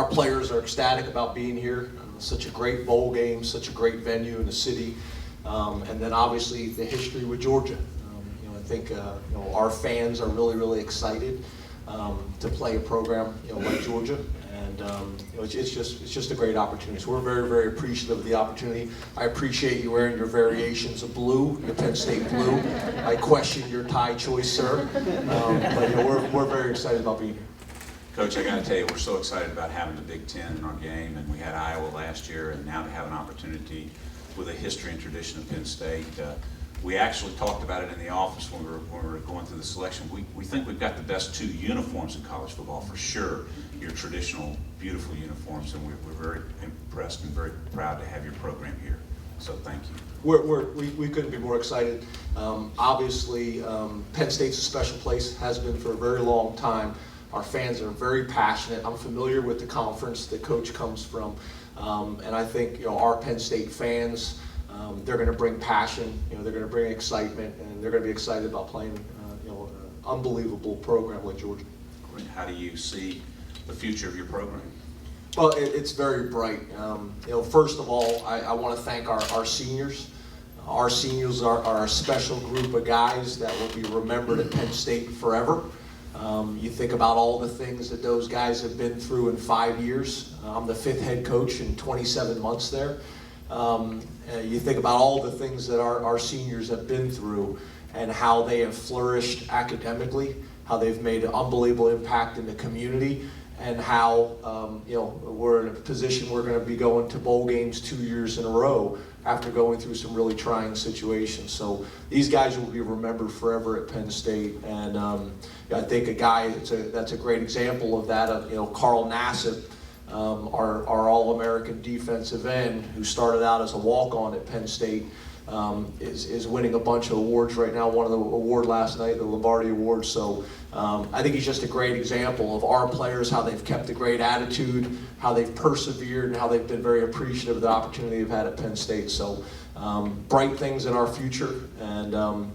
our players are ecstatic about being here. Such a great bowl game, such a great venue in the city, and then obviously the history with Georgia. I think our fans are really excited to play a program like Georgia, and it's just a great opportunity. So we're very appreciative of the opportunity. I appreciate you wearing your variations of blue, your Penn State blue. I question your tie choice, sir, but we're very excited about being here. Coach, I got to tell you, we're so excited about having the Big Ten in our game, and we had Iowa last year, and now to have an opportunity with a history and tradition of Penn State. We actually talked about it in the office when we were going through the selection. We think we've got the best two uniforms in college football for sure. Your traditional, beautiful uniforms, and we're very impressed and very proud to have your program here. So thank you. We couldn't be more excited. Obviously, Penn State's a special place, has been for a very long time. Our fans are very passionate. I'm familiar with the conference that Coach comes from, and I think our Penn State fans, they're going to bring passion. They're going to bring excitement, and they're going to be excited about playing an unbelievable program like Georgia. How do you see the future of your program? Well, it's very bright. First of all, I want to thank our seniors. Our seniors are a special group of guys that will be remembered at Penn State forever. You think about all the things that those guys have been through in 5 years. I'm the 5th head coach in 27 months there. You think about all the things that our seniors have been through and how they have flourished academically, how they've made an unbelievable impact in the community, and how we're in a position we're going to be going to bowl games 2 years in a row after going through some really trying situations. So these guys will be remembered forever at Penn State, and I think a guy that's a great example of that. Carl Nassib, our All-American defensive end, who started out as a walk-on at Penn State, is winning a bunch of awards right now. Won the award last night, the Lombardi Award. So I think he's just a great example of our players, how they've kept a great attitude, how they've persevered, and how they've been very appreciative of the opportunity they've had at Penn State. So bright things in our future, and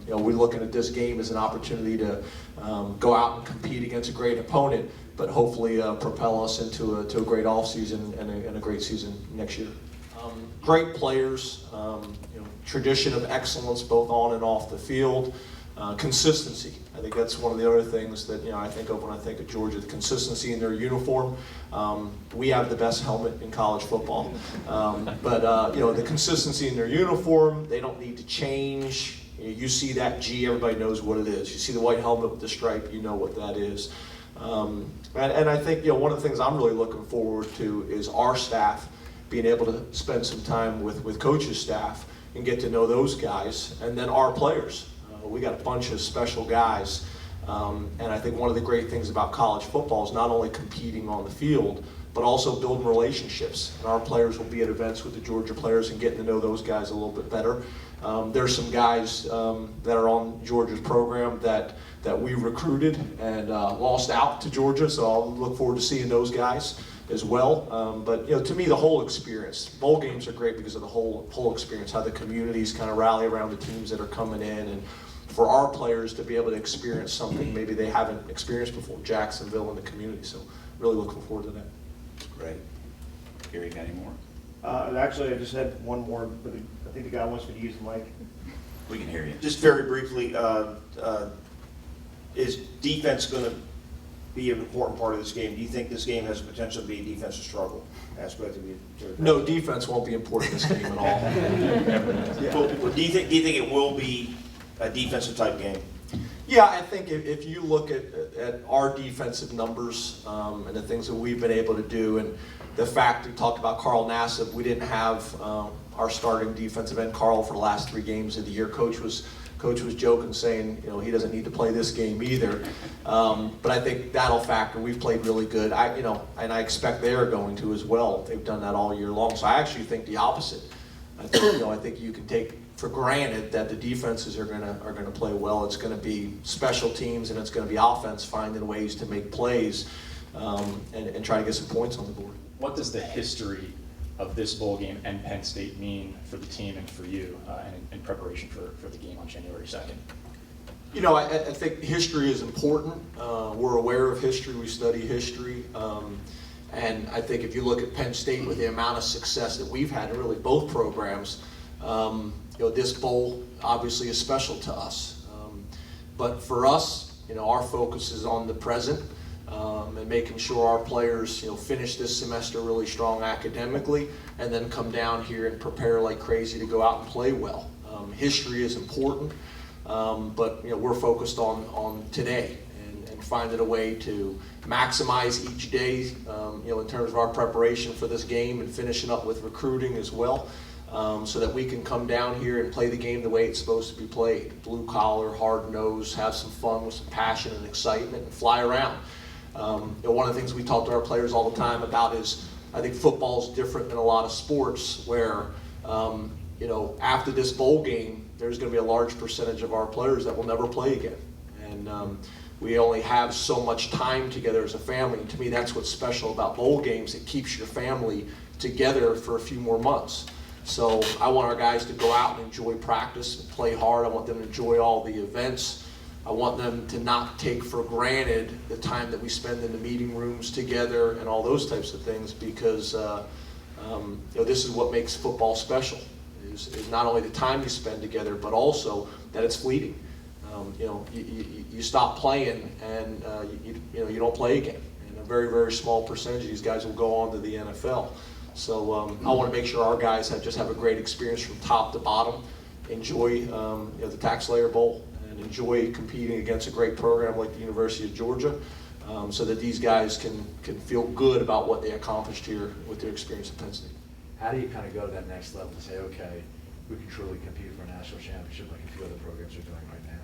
we're looking at this game as an opportunity to go out and compete against a great opponent, but hopefully propel us into a great offseason and a great season next year. Great players, tradition of excellence both on and off the field, consistency. I think that's one of the other things that I think of when I think of Georgia. The consistency in their uniform. We have the best helmet in college football, but the consistency in their uniform. They don't need to change. You see that G, everybody knows what it is. You see the white helmet with the stripe, you know what that is. And I think one of the things I'm really looking forward to is our staff being able to spend some time with Coach's staff and get to know those guys, and then our players. We got a bunch of special guys, and I think one of the great things about college football is not only competing on the field, but also building relationships. And our players will be at events with the Georgia players and getting to know those guys a little bit better. There's some guys that are on Georgia's program that we recruited and lost out to Georgia, so I'll look forward to seeing those guys as well. But to me, the whole experience. Bowl games are great because of the whole experience, how the communities kind of rally around the teams that are coming in, and for our players to be able to experience something maybe they haven't experienced before, Jacksonville and the community. So really looking forward to that. Great. Gary, got any more? Actually, I just had one more, but I think the guy wants me to use the mic. We can hear you. Just very briefly, is defense going to be an important part of this game? Do you think this game has the potential to be a defensive struggle? Ask both of you. No, defense won't be important in this game at all. Well, do you think it will be a defensive type game? Yeah, I think if you look at our defensive numbers and the things that we've been able to do, and the fact we talked about Carl Nassib, we didn't have our starting defensive end Carl for the last 3 games of the year. Coach was joking, saying he doesn't need to play this game either. But I think that'll factor. We've played really good. And I expect they're going to as well. They've done that all year long. So I actually think the opposite. I think you can take for granted that the defenses are gonna play well. It's gonna be special teams and it's gonna be offense finding ways to make plays and try to get some points on the board. What does the history of this bowl game and Penn State mean for the team and for you in preparation for the game on January 2nd? I think history is important. We're aware of history. We study history. And I think if you look at Penn State with the amount of success that we've had in really both programs, this bowl obviously is special to us. But for us, our focus is on the present and making sure our players, finish this semester really strong academically, and then come down here and prepare like crazy to go out and play well. History is important, but we're focused on today and finding a way to maximize each day, in terms of our preparation for this game and finishing up with recruiting as well. So that we can come down here and play the game the way it's supposed to be played. Blue collar, hard nose, have some fun with some passion and excitement, and fly around. One of the things we talk to our players all the time about is, I think football is different than a lot of sports where, after this bowl game, there's going to be a large percentage of our players that will never play again. And we only have so much time together as a family. And to me, that's what's special about bowl games. It keeps your family together for a few more months. So I want our guys to go out and enjoy practice and play hard. I want them to enjoy all the events. I want them to not take for granted the time that we spend in the meeting rooms together and all those types of things, because this is what makes football special, is not only the time you spend together, but also that it's fleeting. You stop playing and you don't play again. And a very, very small percentage of these guys will go on to the NFL. So I want to make sure our guys have a great experience from top to bottom, enjoy the TaxSlayer Bowl, and enjoy competing against a great program like the University of Georgia, so that these guys can feel good about what they accomplished here with their experience at Penn State. How do you kind of go to that next level and say, okay, we can truly compete for a national championship like a few other programs are doing right now?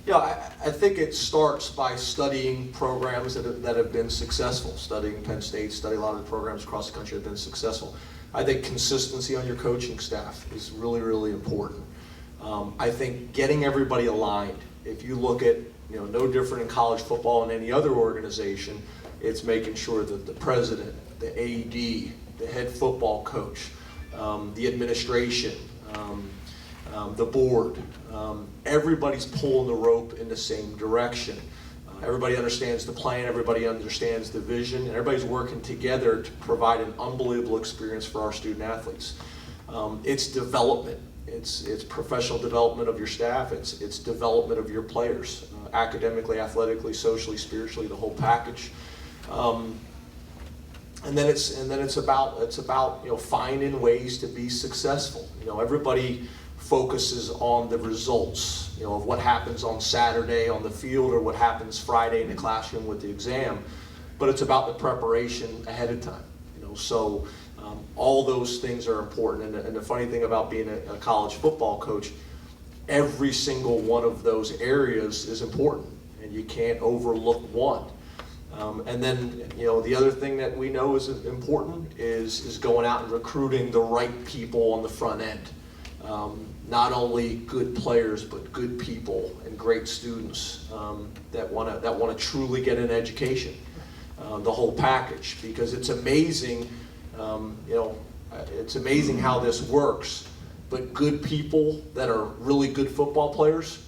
Yeah, I think it starts by studying programs that have been successful, studying Penn State, study a lot of the programs across the country that have been successful. I think consistency on your coaching staff is really, really important. I think getting everybody aligned. If you look at, no different in college football than any other organization, it's making sure that the president, the AD, the head football coach, the administration, the board, everybody's pulling the rope in the same direction. Everybody understands the plan, everybody understands the vision, and everybody's working together to provide an unbelievable experience for our student athletes. It's development. It's professional development of your staff. It's development of your players, academically, athletically, socially, spiritually, the whole package. And then it's about finding ways to be successful. Everybody focuses on the results, of what happens on Saturday on the field or what happens Friday in the classroom with the exam, but it's about the preparation ahead of time. So all those things are important. And the funny thing about being a college football coach, every single one of those areas is important, and you can't overlook one. And then, the other thing that we know is important is going out and recruiting the right people on the front end. Not only good players, but good people and great students that want to truly get an education, the whole package. Because it's amazing, it's amazing how this works. But good people that are really good football players,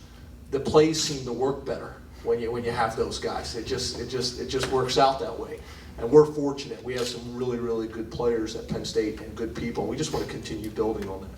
the plays seem to work better when you have those guys. It just works out that way. And we're fortunate. We have some really, really good players at Penn State and good people. And we just want to continue building on that.